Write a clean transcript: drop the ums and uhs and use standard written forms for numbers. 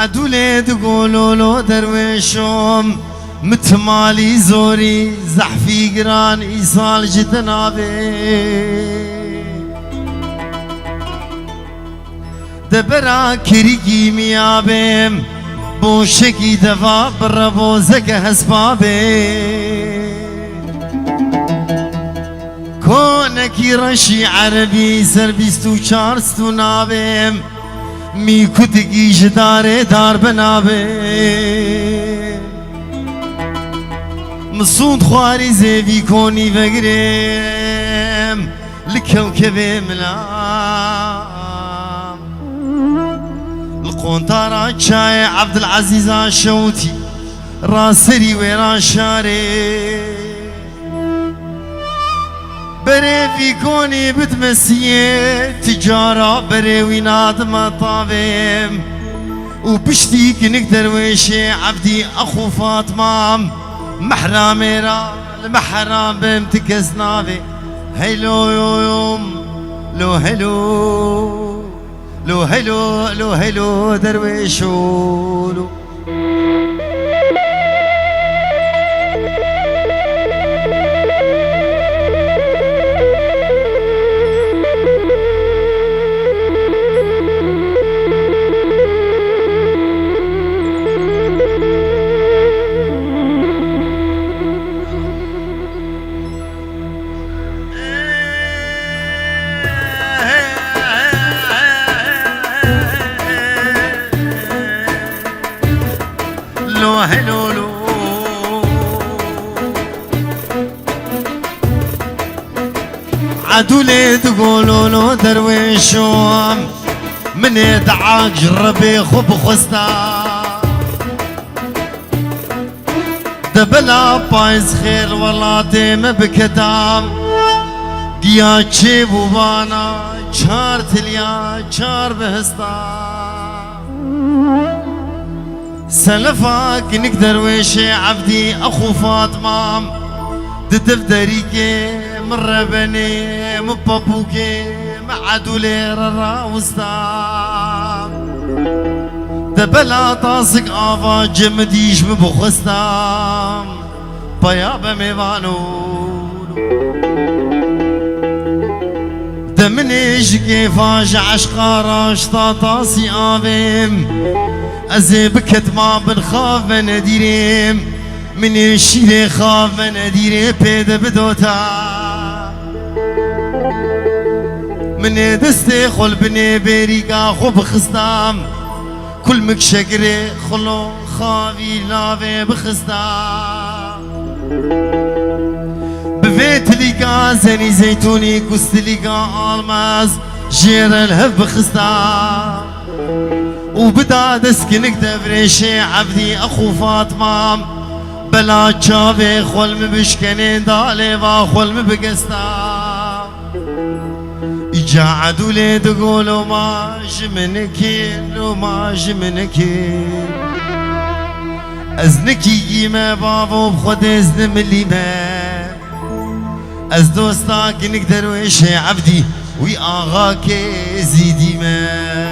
عدولي تقولوا له درويشهم متمالي زوري زحفي قران إيصال جتنابي دبرا كريكي ميابم بوشكي دفا بربو زكا هسبابي كونكي رشي عربي سربيستو چارستو نابم می کتگی جداره دار بنابه مسود خواری زیوی کنی وگرم لکوکب ملام القنطارة چای عبدالعزیز شوتی راسری ویران شاره بري في كوني بتمسيه تجارة بري ويناد مطاوم وبشتيك نقدر ويشي عبدي أخو فاطمة محرامي را المحرام بمتكس نافي هيلو يوم لو هيلو لو هيلو لو هيلو درويشو لو عدولي تقولوا له درويشهم من يدعاك جربي خب خستا دبلا بايز خير والله ما بكتام قيا تشيب وبانا چار تليا چار بهستا سلفاك نقدر ويشي عبدي اخو فاطمه دفتريكي مرة بني مبابوكي معدولي رراوستا دبلا طاسق آفا جمديش مبخستا بيابا ميوانو دمنيش كيفاش عشقا راشتا طاسي آفيم أزي بكت ما بنخاف بنديريم من الشيلي خاف بنديري بيد بدوتا من دستي خل بني بيريكا خوب خستام كل مكشقري خلو خاوي لافي بخستام بفيت ليكا زني زيتوني كست ليكا الماس جير الهب بخستام وبدا دسكنك دبريشي عبدي اخو فاطمه بلا چاوي خل مبشكني دالي وا خل مبقستا إجا عدولي تقولوا ما جمنكين وما جمنكين أزنكي قيمة بابو بخد إذن ملي ما أز دوستاك نقدر ويشي عبدي وي آغاك زيدي ما